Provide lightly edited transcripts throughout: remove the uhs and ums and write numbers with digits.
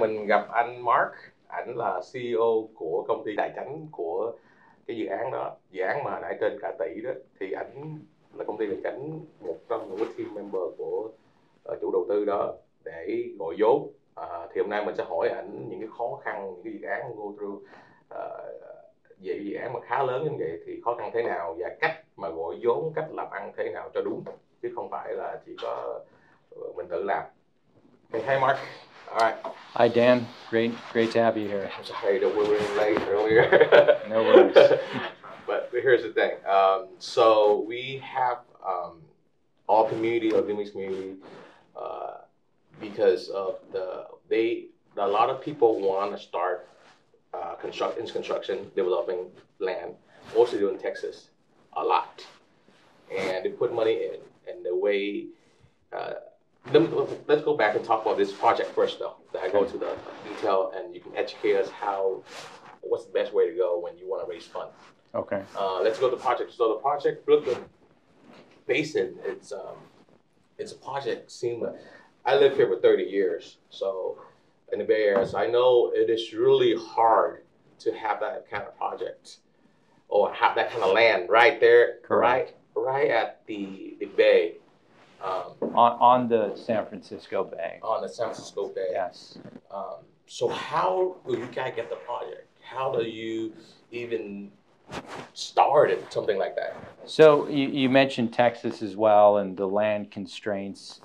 mình gặp anh Mark, ảnh là CEO của công ty tài chính của cái dự án đó, dự án mà nãy trên cả tỷ đó, thì ảnh là công ty tài chính, một trong những cái team member của chủ đầu tư đó để gọi vốn. Thì hôm nay mình sẽ hỏi ảnh những cái khó khăn, những cái dự án go through về dự án mà khá lớn như vậy thì khó khăn thế nào, và cách mà gọi vốn, cách làm ăn thế nào cho đúng, chứ không phải là chỉ có mình tự làm. Okay, hi Mark. All right. Hi Dan, great to have you here. I'm sorry that we were late earlier. No worries. But here's the thing. So we have all community or Vietnamese community because of a lot of people want to start construction, developing land, mostly in Texas, a lot, and they put money in, and the way. Let's go back and talk about this project first, though. Then I go to the detail, and you can educate us what's the best way to go when you want to raise funds. Okay. Let's go to the project. So the project, Brooklyn Basin, it's a project. I lived here for 30 years, so in the Bay Area, so I know it is really hard to have that kind of project or have that kind of land right there, correct, right at the bay. On the San Francisco Bay. On the San Francisco Bay. Yes. So how do you guys get the project? How do you even start something like that? So you mentioned Texas as well, and the land constraints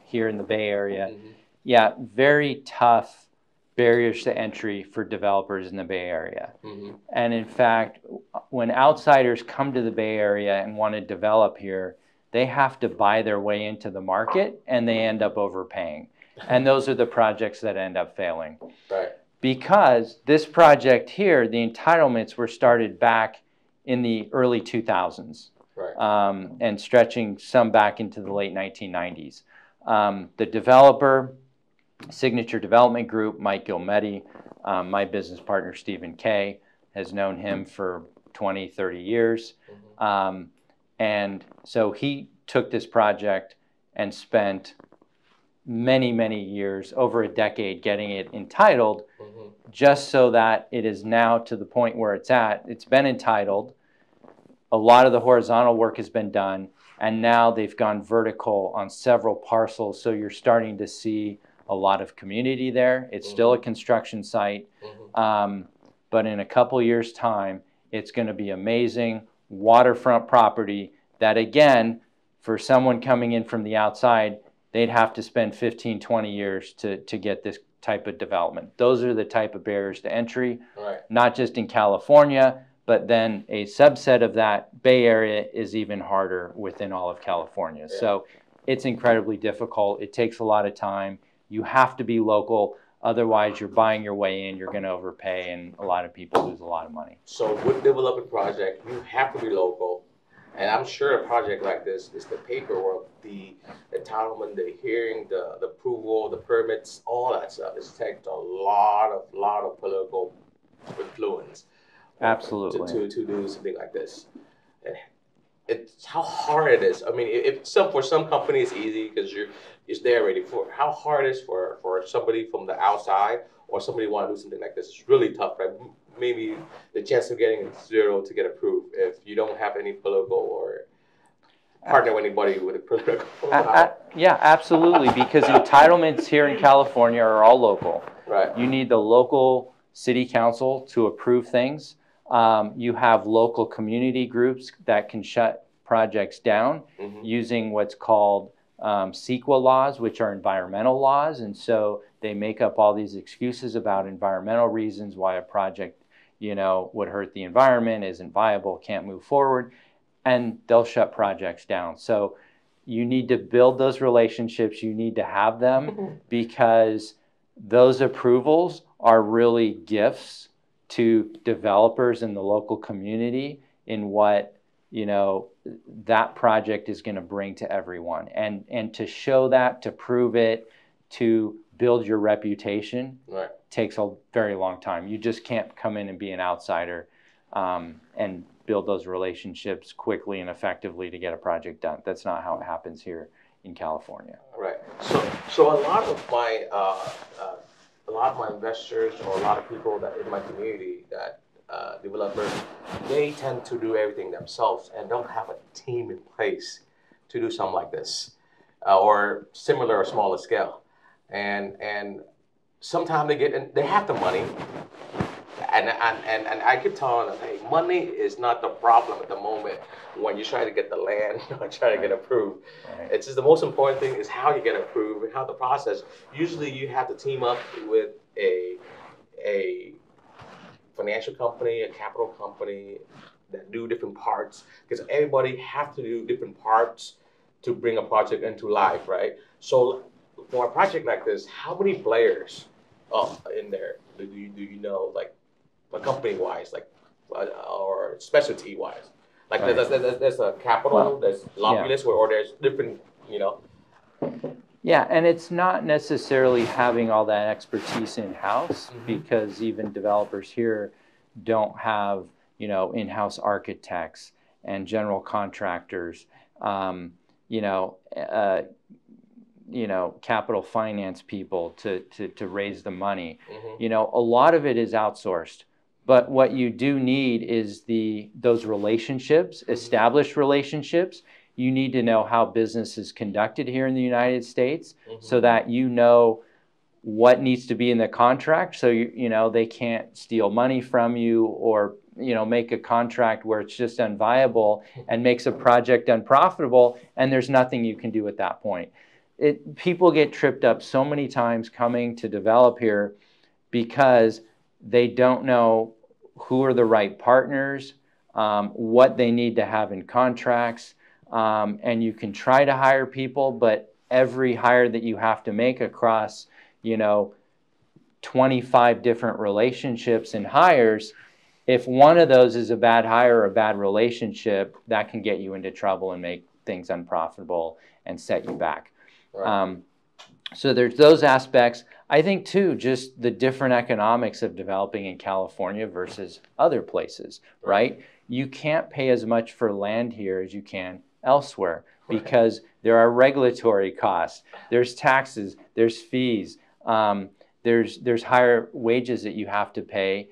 here in the Bay Area. Mm-hmm. Yeah, very tough barriers to entry for developers in the Bay Area. Mm-hmm. And in fact, when outsiders come to the Bay Area and want to develop here, they have to buy their way into the market, and they end up overpaying. And those are the projects that end up failing. Right. Because this project here, the entitlements were started back in the early 2000s, right. And stretching some back into the late 1990s. The developer, Signature Development Group, Mike Gilmetti, my business partner, Stephen Kay, has known him for 20, 30 years. Mm-hmm. And so he took this project and spent many years, over a decade, getting it entitled, mm-hmm. just so that it is now to the point where it's at. It's been entitled. A lot of the horizontal work has been done, and now they've gone vertical on several parcels, so you're starting to see a lot of community there. It's mm-hmm. still a construction site, mm-hmm. But in a couple years' time, it's going to be amazing waterfront property that, again, for someone coming in from the outside, they'd have to spend 15, 20 years to get this type of development. Those are the type of barriers to entry, right. Not just in California, but then a subset of that Bay Area is even harder within all of California. Yeah. So it's incredibly difficult. It takes a lot of time. You have to be local. Otherwise, you're buying your way in, you're going to overpay, and a lot of people lose a lot of money. So with developing project, you have to be local. And I'm sure a project like this is the paperwork, the entitlement, the hearing, the approval, the permits, all that stuff. It takes a lot of political influence. Absolutely. To do something like this. And it's how hard it is. I mean, for some companies it's easy because it's there already. For how hard it is for somebody from the outside or somebody want to do something like this, it's really tough, right? Maybe the chance of getting zero to get approved if you don't have any political or partner with anybody with a political. Yeah, absolutely. Because entitlements here in California are all local. Right. You need the local city council to approve things. You have local community groups that can shut projects down mm-hmm. using what's called CEQA laws, which are environmental laws. And so they make up all these excuses about environmental reasons why a project, would hurt the environment, isn't viable, can't move forward, and they'll shut projects down. So you need to build those relationships. You need to have them mm-hmm. because those approvals are really gifts to developers in the local community in what, that project is going to bring to everyone. And to show that, to prove it, to build your reputation, right. takes a very long time. You just can't come in and be an outsider and build those relationships quickly and effectively to get a project done. That's not how it happens here in California. Right. So a lot of my a lot of my investors or a lot of people that in my community that developers, they tend to do everything themselves and don't have a team in place to do something like this or similar or smaller scale. And sometimes they have the money, and I keep telling them, hey, money is not the problem at the moment when you try to get the land or try to get approved. Right. It's just the most important thing is how you get approved and how the process. Usually you have to team up with a financial company, a capital company that do different parts because everybody have to do different parts to bring a project into life, right? So for a project like this, how many players in there do you know, like company wise, like or specialty wise? Like right. there's a capital, there's lobbyists, or there's different, you know. Yeah, and it's not necessarily having all that expertise in-house because even developers here don't have, you know, in-house architects and general contractors, capital finance people to raise the money. You know, a lot of it is outsourced. But what you do need is those relationships, established relationships. You need to know how business is conducted here in the United States so that you know what needs to be in the contract. So, you know, they can't steal money from you or, you know, make a contract where it's just unviable and makes a project unprofitable and there's nothing you can do at that point. People get tripped up so many times coming to develop here because they don't know who are the right partners, what they need to have in contracts, and you can try to hire people, but every hire that you have to make across, you know, 25 different relationships and hires, if one of those is a bad hire or a bad relationship, that can get you into trouble and make things unprofitable and set you back. Right. So there's those aspects. I think too, just the different economics of developing in California versus other places, right? You can't pay as much for land here as you can elsewhere because there are regulatory costs, there's taxes, there's fees, there's higher wages that you have to pay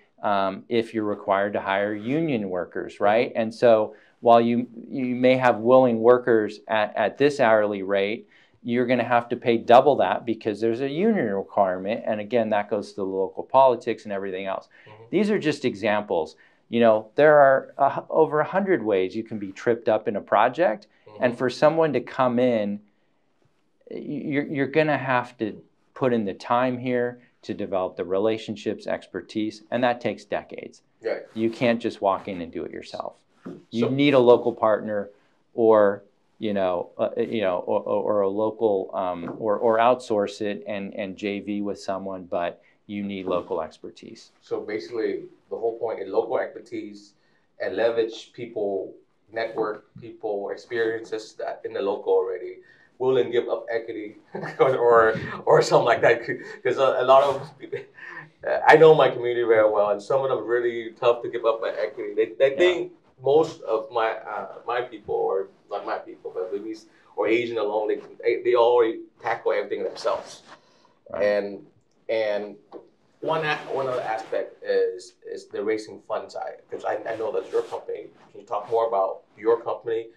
if you're required to hire union workers, right? And so while you may have willing workers at this hourly rate, you're going to have to pay double that because there's a union requirement. And again, that goes to the local politics and everything else. These are just examples. You know, there are over 100 ways you can be tripped up in a project. And for someone to come in, you're going to have to put in the time here to develop the relationships, expertise, and that takes decades. Right. You can't just walk in and do it yourself. You need a local partner or or a local, or outsource it and JV with someone, but you need local expertise. So basically, the whole point is local expertise and leverage people, network people, experiences that in the local already, willing to give up equity or something like that. Because a lot of people, I know my community very well, and some of them really tough to give up my equity. They think most of my people, or not my people, but Vietnamese or Asian alone, they already tackle everything themselves. Right. And one other aspect is the raising fund side, because I know that's your company. Can you talk more about your company?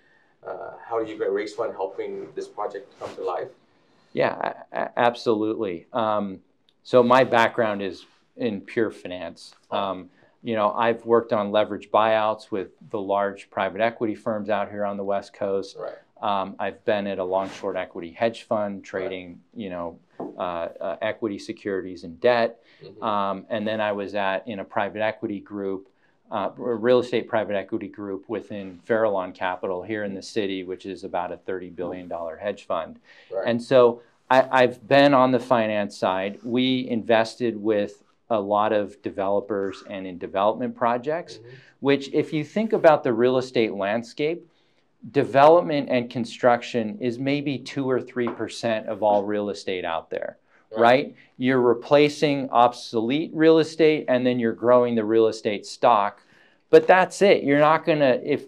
How you can raise fund helping this project come to life? Yeah, absolutely. So my background is in pure finance. You know, I've worked on leverage buyouts with the large private equity firms out here on the West Coast. Right. I've been at a long-short equity hedge fund trading, you know, equity securities and debt. And then I was in a private equity group, a real estate private equity group within Farallon Capital here in the city, which is about a $30 billion hedge fund. Right. And so I've been on the finance side. We invested with a lot of developers and in development projects, which if you think about the real estate landscape, development and construction is maybe 2 or 3% of all real estate out there, right? You're replacing obsolete real estate and then you're growing the real estate stock, but that's it. You're not gonna, if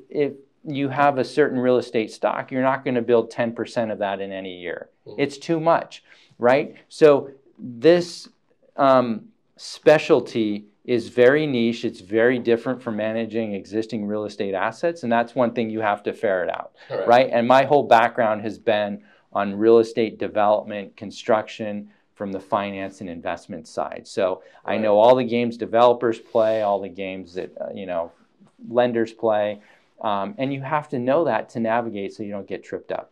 you have a certain real estate stock, you're not gonna build 10% of that in any year. It's too much, right? So this specialty is very niche. It's very different from managing existing real estate assets, and that's one thing you have to ferret out, right? And my whole background has been on real estate development, construction, from the finance and investment side. So I know all the games developers play, all the games that lenders play, and you have to know that to navigate so you don't get tripped up.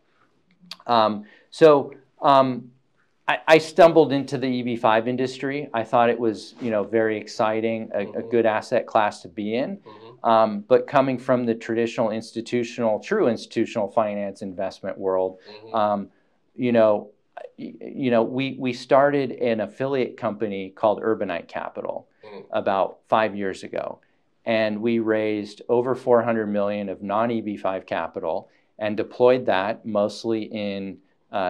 I stumbled into the EB5 industry. I thought it was, very exciting, a good asset class to be in. But coming from the traditional true institutional finance investment world, we started an affiliate company called Urbanite Capital about 5 years ago. And we raised over $400 million of non-EB5 capital and deployed that mostly in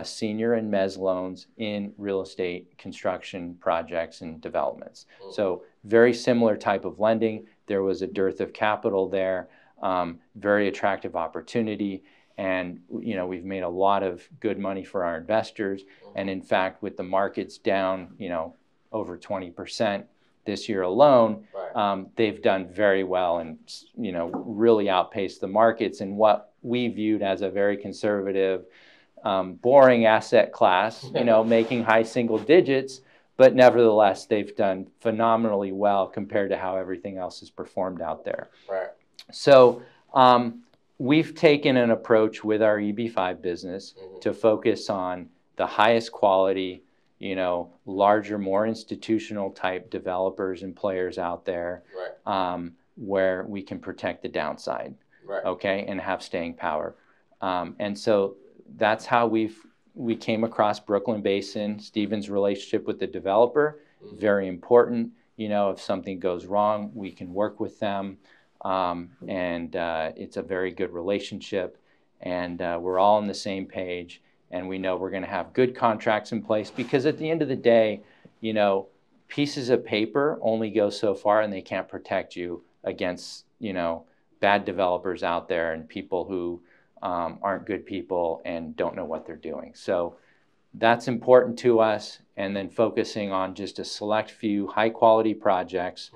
senior and mezz loans in real estate construction projects and developments. So very similar type of lending. There was a dearth of capital there, very attractive opportunity. And, we've made a lot of good money for our investors. And in fact, with the markets down, over 20% this year alone, they've done very well and, really outpaced the markets in what we viewed as a very conservative, boring asset class, making high single digits, but nevertheless, they've done phenomenally well compared to how everything else has performed out there. So we've taken an approach with our EB5 business to focus on the highest quality, larger, more institutional type developers and players out there, where we can protect the downside, okay, and have staying power. And so that's how we came across Brooklyn Basin. Stephen's relationship with the developer, very important. If something goes wrong, we can work with them. And it's a very good relationship, and we're all on the same page, and we know we're going to have good contracts in place, because at the end of the day, pieces of paper only go so far, and they can't protect you against, bad developers out there and people who aren't good people and don't know what they're doing. So that's important to us, and then focusing on just a select few high quality projects.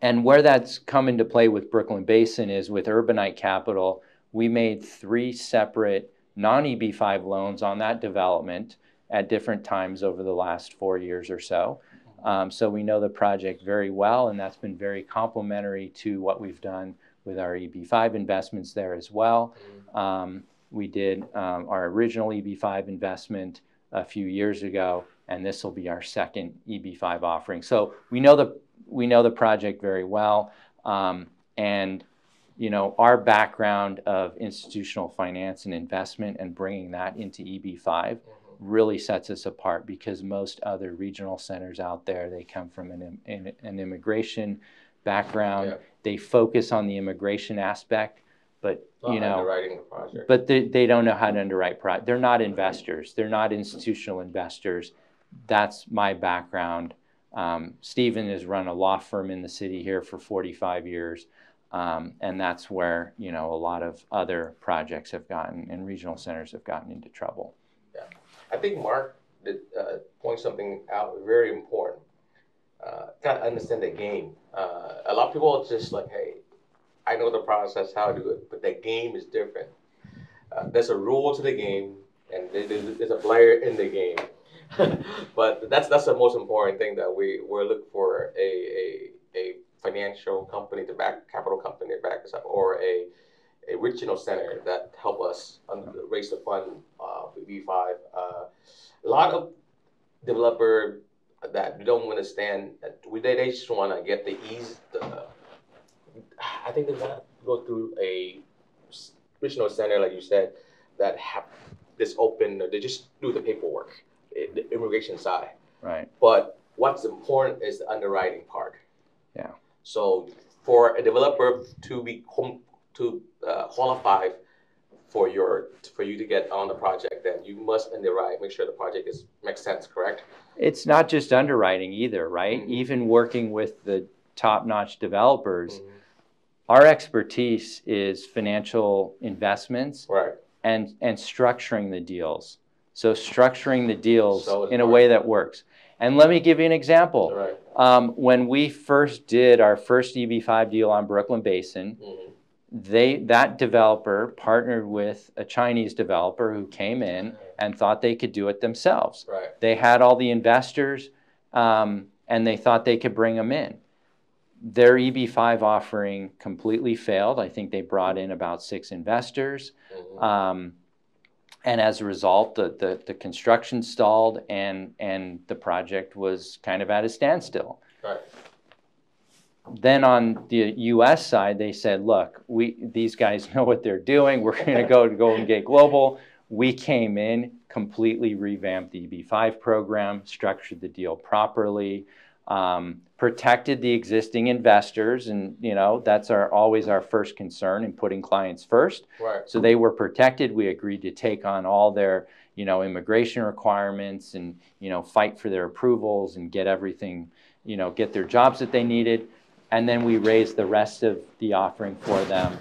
And where that's come into play with Brooklyn Basin is with Urbanite Capital. We made 3 separate non-EB5 loans on that development at different times over the last 4 years or so. So we know the project very well, and that's been very complementary to what we've done with our EB5 investments there as well. We did our original EB5 investment a few years ago, and this will be our second EB5 offering. So we know the project very well, and our background of institutional finance and investment and bringing that into EB5 really sets us apart, because most other regional centers out there, they come from an immigration background. They focus on the immigration aspect, but underwriting the project. But they don't know how to underwrite projects. They're not investors. They're not institutional investors. That's my background. Stephen has run a law firm in the city here for 45 years, and that's where a lot of other projects have gotten, and regional centers have gotten into trouble. Yeah, I think Mark did point something out very important. Got to understand the game. A lot of people are just like, hey, I know the process, how to do it, but the game is different. There's a rule to the game, and there's a player in the game. But that's the most important thing, that we're looking for a financial company to back, capital company to back us up, or a regional center that help us raise the fund for B5. A lot of developer that don't understand, they just want to get the ease. I think they're gonna go through a regional center, like you said, that have this open. They just do the paperwork, the immigration side. Right. But what's important is the underwriting part. Yeah. So for a developer to qualify for you to get on the project, then you must underwrite, make sure the project makes sense, correct? It's not just underwriting either, right? Mm-hmm. Even working with the top-notch developers, mm-hmm. our expertise is financial investments, right, and structuring the deals. So structuring the deals in a way that works. And let me give you an example. Right. When we first did our first EB5 deal on Brooklyn Basin, that developer partnered with a Chinese developer who came in and thought they could do it themselves. Right. They had all the investors, and they thought they could bring them in. Their EB5 offering completely failed. I think they brought in about 6 investors. And as a result, the construction stalled, and the project was kind of at a standstill. Right. Then on the U.S. side, they said, look, these guys know what they're doing. We're going to go and get global. We came in, completely revamped the EB5 program, structured the deal properly, protected the existing investors. And, that's always our first concern in putting clients first. Right. So they were protected. We agreed to take on all their, immigration requirements and, fight for their approvals and get everything, get their jobs that they needed. And then we raised the rest of the offering for them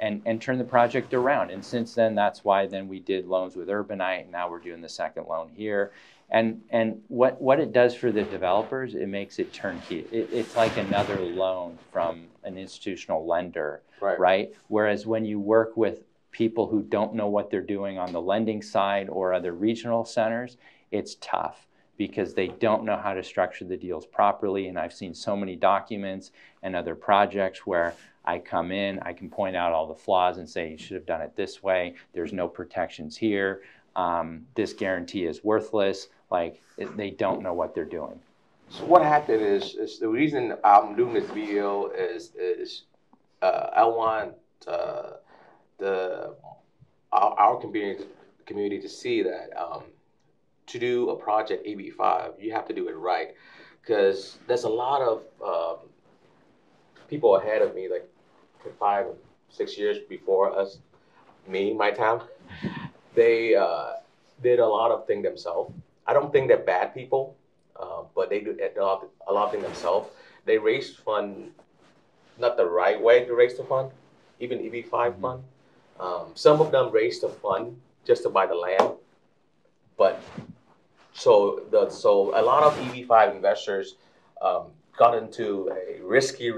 and turned the project around. And since then, that's why then we did loans with Urbanite, and now we're doing the second loan here. And what it does for the developers, it makes it turnkey. It's like another loan from an institutional lender, right? Whereas when you work with people who don't know what they're doing on the lending side or other regional centers, it's tough, because they don't know how to structure the deals properly. And I've seen so many documents and other projects where I come in, I can point out all the flaws and say, you should have done it this way. There's no protections here. This guarantee is worthless. They don't know what they're doing. So what happened is the reason I'm doing this video is I want our community to see that to do a project EB5, you have to do it right, because there's a lot of people ahead of me, like 5 or 6 years before us, my time. They did a lot of things themselves. I don't think they're bad people, but they do a lot of things themselves. They raised fund not the right way to raise the fund, even EB5 fund. Some of them raised the fund just to buy the land, but so a lot of EB5 investors got into a risky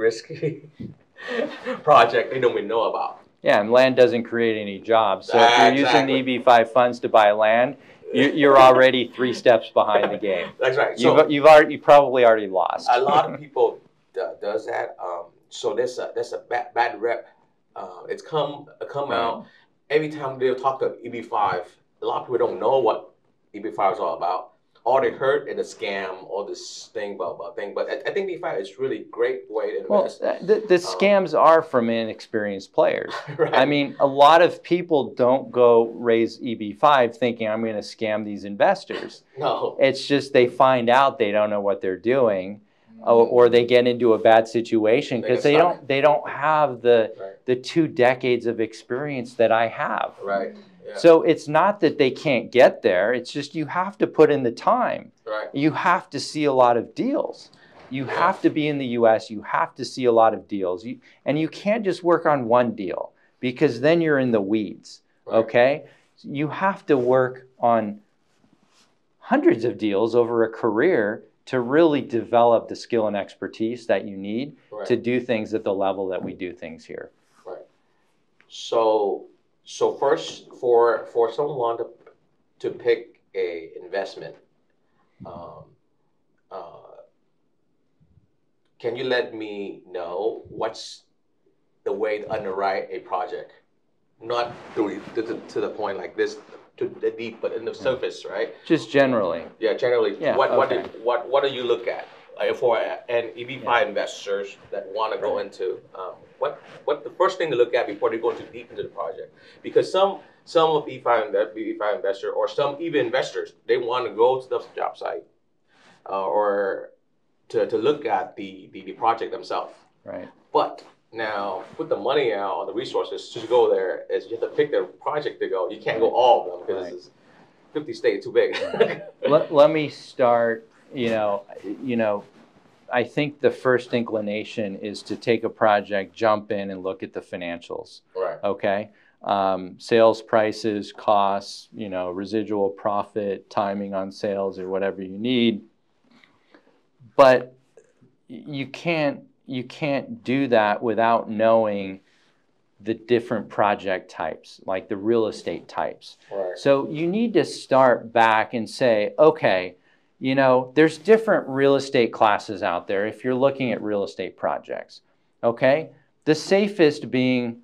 project they don't even know about. Yeah, and land doesn't create any jobs. So if you're using the EB5 funds to buy land, you're already 3 steps behind the game. That's right. You probably already lost. A lot of people does that. So there's a bad rep. It's come out every time they talk to EB5. A lot of people don't know what EB5 is all about. All they heard is a scam, all this thing, blah thing. But I think EB5 is really great way to invest. Well, the scams are from inexperienced players. Right. I mean, a lot of people don't go raise EB5 thinking I'm going to scam these investors. No. It's just they find out they don't know what they're doing, or they get into a bad situation because they don't have the 2 decades of experience that I have. Right. Yeah. So it's not that they can't get there. It's just you have to put in the time. Right. You have to see a lot of deals. You have to be in the U.S. You have to see a lot of deals. And you can't just work on one deal, because then you're in the weeds. Right. Okay? You have to work on hundreds of deals over a career to really develop the skill and expertise that you need to do things at the level that we do things here. Right. So first, for someone to pick a investment, can you let me know what's the way to underwrite a project? Not to the point like this, to the deep, but in the surface, right? Just generally. Yeah, generally. Yeah, what do you look at? For an EB5 investors that want to go into, what the first thing to look at before they go too deep into the project? Because some of EB5 investors, or some even investors, they want to go to the job site or to look at the project themselves. Right. But now, put the money out or the resources to go there, is you have to pick the project to go. You can't go all of them because it's 50 states too big. Let me start. I think the first inclination is to take a project, jump in, and look at the financials. Right. Okay. sales prices, costs, residual profit, timing on sales, or whatever you need. But you can't do that without knowing the different project types, like the real estate types. Right. So you need to start back and say, okay, there's different real estate classes out there if you're looking at real estate projects. Okay? The safest being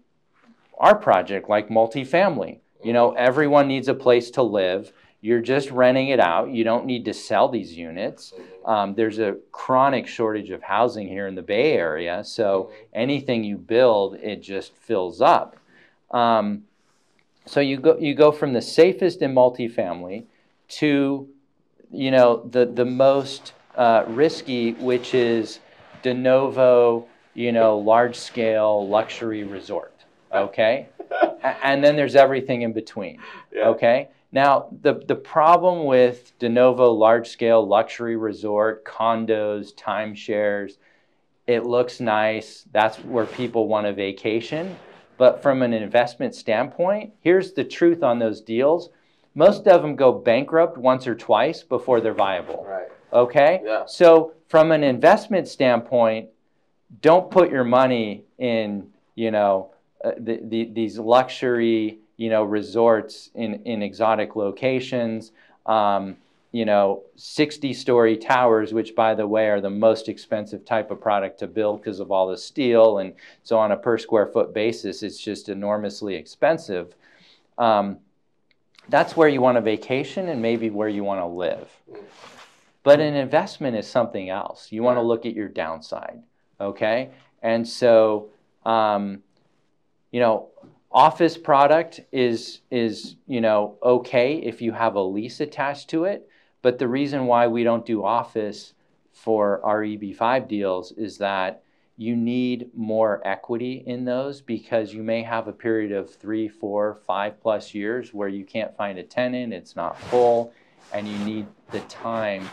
our project, like multifamily. Everyone needs a place to live. You're just renting it out. You don't need to sell these units. There's a chronic shortage of housing here in the Bay Area, so anything you build, it just fills up. So you go from the safest in multifamily to the most risky, which is de novo, large scale luxury resort. Okay, and then there's everything in between. Yeah. Okay. Now, the problem with de novo large-scale luxury resort, condos, timeshares, it looks nice. That's where people want a vacation. But from an investment standpoint, here's the truth on those deals. Most of them go bankrupt once or twice before they're viable. Right. Okay? Yeah. So from an investment standpoint, don't put your money in, these luxury resorts in exotic locations, 60-story towers, which, by the way, are the most expensive type of product to build because of all the steel. And so on a per square foot basis, it's just enormously expensive. That's where you want a vacation and maybe where you want to live. But an investment is something else. You want to look at your downside, okay? And so, office product is okay if you have a lease attached to it, but the reason why we don't do office for our EB5 deals is that you need more equity in those because you may have a period of 3, 4, 5+ years where you can't find a tenant, it's not full, and you need the time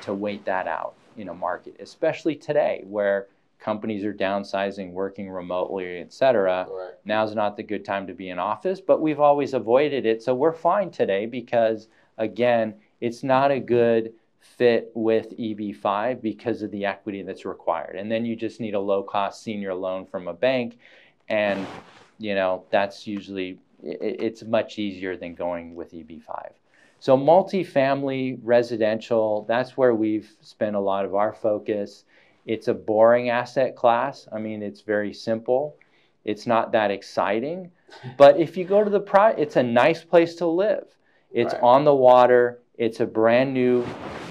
to wait that out in a market, especially today where companies are downsizing, working remotely, etc. Right. Now's not the good time to be in office, but we've always avoided it. So we're fine today because, again, it's not a good fit with EB5 because of the equity that's required. And then you just need a low-cost senior loan from a bank, and that's usually, it's much easier than going with EB5. So multifamily, residential, that's where we've spent a lot of our focus. It's a boring asset class. I mean, it's very simple. It's not that exciting. But if you go to it's a nice place to live. It's on the water. It's a brand new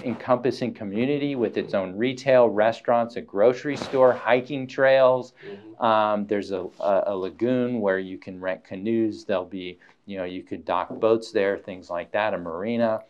encompassing community with its own retail, restaurants, a grocery store, hiking trails. There's a lagoon where you can rent canoes. There'll be, you could dock boats there, things like that, a marina.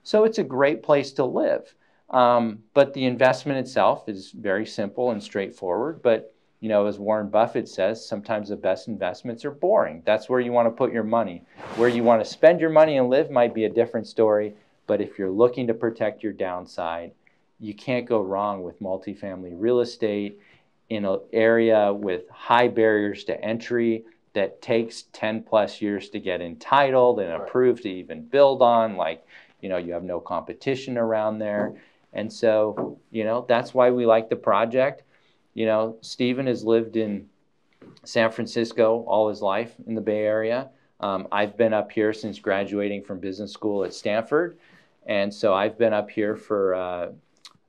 So it's a great place to live. But the investment itself is very simple and straightforward. But, as Warren Buffett says, sometimes the best investments are boring. That's where you want to put your money. Where you want to spend your money and live might be a different story. But if you're looking to protect your downside, you can't go wrong with multifamily real estate in an area with high barriers to entry that takes 10+ years to get entitled and approved to even build on. Like, you have no competition around there. And so, that's why we like the project. Stephen has lived in San Francisco all his life in the Bay Area. I've been up here since graduating from business school at Stanford. And so I've been up here for,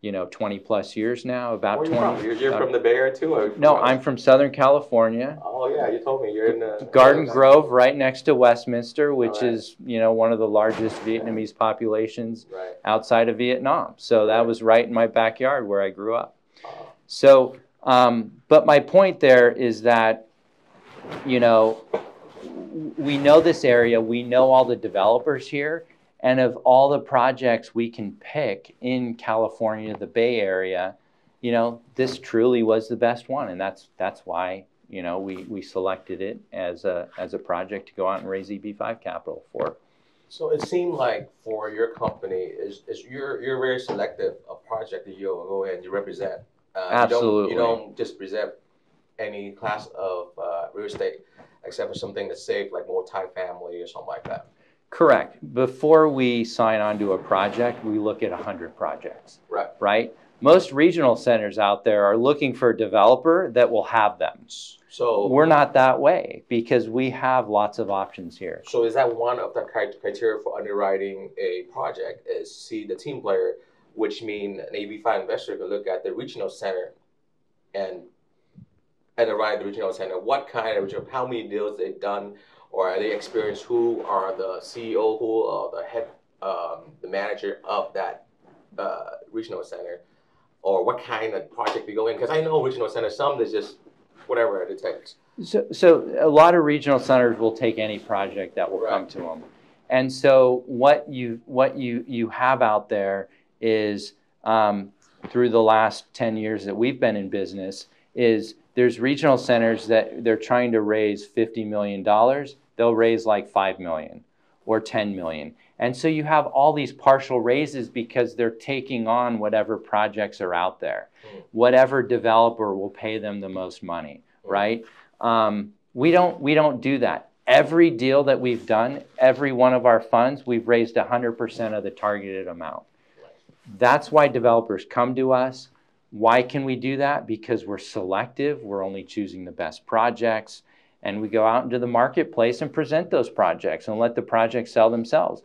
20+ years now, about 20. You're from the Bay Area too? Or no, I'm from Southern California. Oh, yeah, you told me. You're in Garden Grove, right next to Westminster, which is, one of the largest Vietnamese populations outside of Vietnam. So that was right in my backyard where I grew up. So, but my point there is that, we know this area, we know all the developers here, and of all the projects we can pick in California, the Bay Area, this truly was the best one, and that's why we selected it as a project to go out and raise EB5 capital for. So it seemed like for your company, is you're very selective of project that you'll go ahead and you represent. Absolutely. You don't just present any class of real estate. except for something that's safe, like multi-family or something like that. Correct. Before we sign on to a project, we look at 100 projects. Right. Right? Most regional centers out there are looking for a developer that will have them. So we're not that way because we have lots of options here. So is that one of the criteria for underwriting a project is see the team player, which means an AB5 investor can look at the regional center and underwrite the regional center. What kind of regional, how many deals they've done, or are they experienced? Who are the CEO, who are the head, the manager of that regional center, or what kind of project we go in? Because I know regional center, some that's just whatever it takes. So a lot of regional centers will take any project that will come to them. And so what you have out there is through the last 10 years that we've been in business is there's regional centers that they're trying to raise $50 million. They'll raise like $5 million or $10 million. And so you have all these partial raises because they're taking on whatever projects are out there. Whatever developer will pay them the most money, right? We don't do that. Every deal that we've done, every one of our funds, we've raised 100% of the targeted amount. That's why developers come to us. Why can we do that? Because we're selective. We're only choosing the best projects. And we go out into the marketplace and present those projects and let the projects sell themselves.